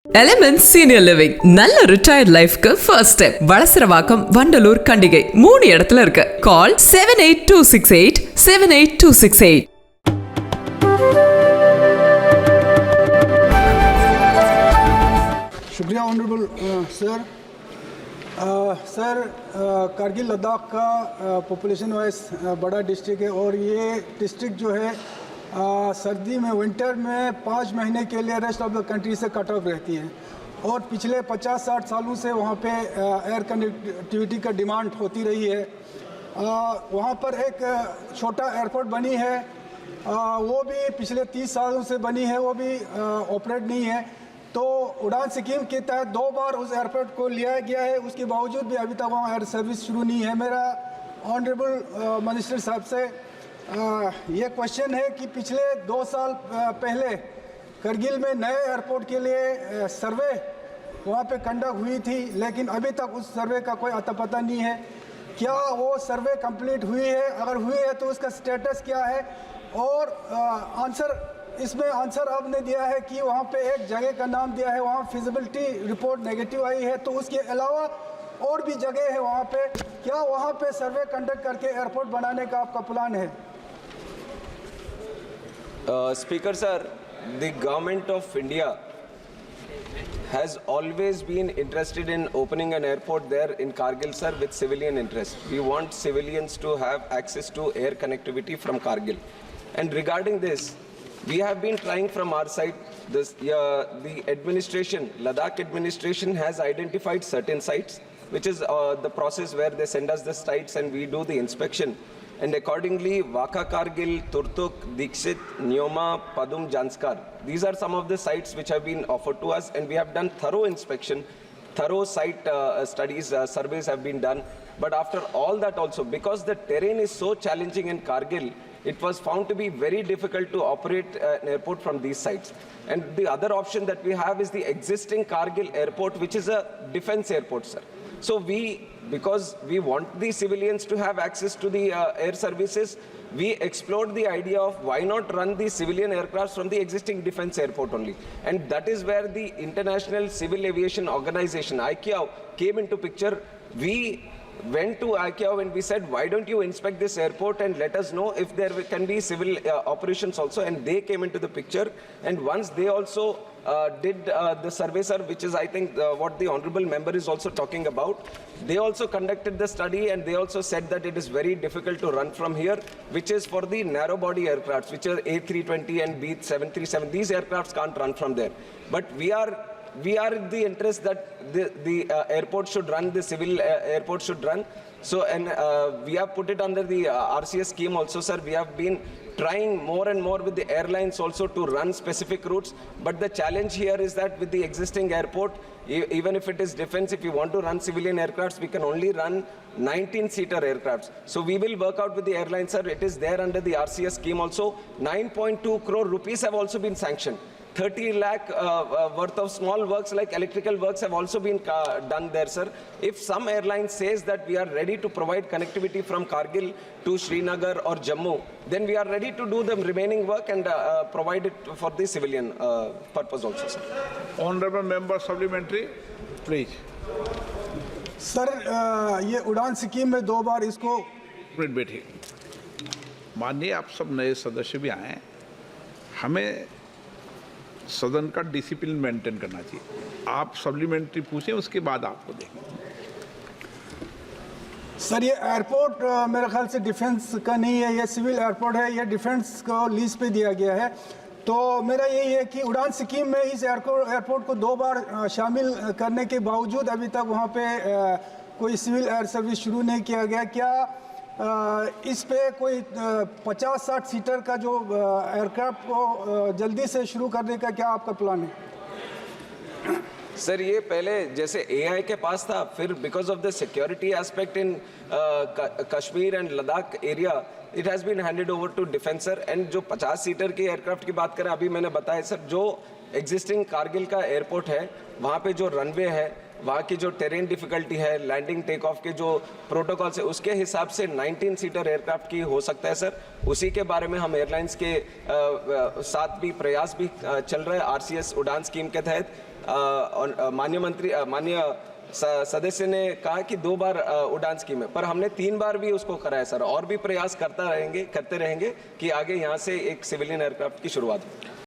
Elements Senior Living நல்ல retired lifeக்கு first step Valasaravakkam Vandalur Kandigai 3 இடத்துல இருக்கு. Call 78268 78268. शुक्रिया ऑनरेबल सर। कारगिल लद्दाख का पॉपुलेशन वाइज बड़ा डिस्ट्रिक्ट है और ये डिस्ट्रिक्ट जो है सर्दी में विंटर में 5 महीने के लिए रेस्ट ऑफ द कंट्री से कट ऑफ रहती है और पिछले 50-60 सालों से वहाँ पे एयर कनेक्टिविटी का डिमांड होती रही है। वहाँ पर एक छोटा एयरपोर्ट बनी है, वो भी पिछले 30 सालों से बनी है, वो भी ऑपरेट नहीं है। तो उड़ान स्कीम के तहत 2 बार उस एयरपोर्ट को लिया गया है, उसके बावजूद भी अभी तक वहाँ एयर सर्विस शुरू नहीं है। मेरा ऑनरेबल मिनिस्टर साहब से ये क्वेश्चन है कि पिछले 2 साल पहले करगिल में नए एयरपोर्ट के लिए सर्वे वहाँ पे कंडक्ट हुई थी, लेकिन अभी तक उस सर्वे का कोई अता पता नहीं है। क्या वो सर्वे कंप्लीट हुई है? अगर हुई है तो उसका स्टेटस क्या है? और इसमें आंसर आपने दिया है कि वहाँ पे एक जगह का नाम दिया है, वहाँ फिजिबिलिटी रिपोर्ट नेगेटिव आई है, तो उसके अलावा और भी जगह है वहाँ पे, क्या वहाँ पे सर्वे कंडक्ट करके एयरपोर्ट बनाने का आपका प्लान है? Speaker sir, the government of India has always been interested in opening an airport there in Kargil sir with civilian interest. We want civilians to have access to air connectivity from Kargil. And regarding this, we have been trying from our side. The administration, Ladakh administration has identified certain sites, which is the process where they send us the sites and we do the inspection. And accordingly, Waka Kargil, Turtuk, Dikshit, Nyoma, Padum, Janskar. These are some of the sites which have been offered to us, and we have done thorough inspection, thorough site studies, surveys have been done. But after all that also, because the terrain is so challenging in Kargil, it was found to be very difficult to operate an airport from these sites. And the other option that we have is the existing Kargil airport, which is a defense airport, sir. So because we want the civilians to have access to the air services, we explored the idea of why not run the civilian aircrafts from the existing defense airport only. And that is where the International Civil Aviation Organization, ICAO, came into picture. We went to ICAO and we said, why don't you inspect this airport and let us know if there can be civil operations also, and they came into the picture. And once they also did the survey, sir, which is I think what the honorable member is also talking about, they also conducted the study and they also said that it is very difficult to run from here, which is for the narrow body aircrafts, which are A320 and B737. These aircrafts can't run from there. But we are in the interest that the airport should run, the civil airport should run. So, and we have put it under the RCS scheme also, sir. We have been trying more and more with the airlines also to run specific routes. But the challenge here is that with the existing airport, even if it is defense, if you want to run civilian aircrafts, we can only run 19-seater aircrafts. So we will work out with the airlines, sir. It is there under the RCS scheme also. 9.2 crore rupees have also been sanctioned. 30 lakh worth of small works like electrical works have also been done there, sir. If some airline says that we are ready to provide connectivity from Kargil to Srinagar or Jammu, then we are ready to do the remaining work and provide it for the civilian purpose also, sir. Honorable member supplementary, please. Sir ये उड़ान scheme में 2 बार इसको minute बैठिए। माननीय आप सब नए सदस्य भी आए, हमें सदन का डिसिप्लिन मेंटेन करना चाहिए। आप सप्लीमेंट्री पूछें, उसके बाद आपको देंगे। सर ये एयरपोर्ट मेरे ख्याल से डिफेंस का नहीं है, ये सिविल एयरपोर्ट है, ये डिफेंस को लीज पे दिया गया है। तो मेरा यही है कि उड़ान स्कीम में इस एयरपोर्ट को 2 बार शामिल करने के बावजूद अभी तक वहाँ पे कोई सिविल एयर सर्विस शुरू नहीं किया गया। क्या इस पे कोई 50-60 सीटर का जो एयरक्राफ्ट को जल्दी से शुरू करने का क्या आपका प्लान है? सर ये पहले जैसे AI के पास था, फिर because of the security aspect in Kashmir and Ladakh area, it has been handed over to defencer. And जो 50 सीटर की एयरक्राफ्ट की बात करें, अभी मैंने बताया सर, जो एग्जिस्टिंग कारगिल का एयरपोर्ट है, वहाँ पे जो रनवे है, वहाँ की जो टेरेन डिफिकल्टी है, लैंडिंग टेक ऑफ के जो प्रोटोकॉल्स है, उसके हिसाब से 19 सीटर एयरक्राफ्ट की हो सकता है सर। उसी के बारे में हम एयरलाइंस के साथ भी प्रयास भी चल रहे हैं। RCS उड़ान स्कीम के तहत माननीय सदस्य ने कहा कि 2 बार उड़ान स्कीम है, पर हमने 3 बार भी उसको कराया सर, और भी प्रयास करते रहेंगे कि आगे यहाँ से एक सिविलियन एयरक्राफ्ट की शुरुआत हो।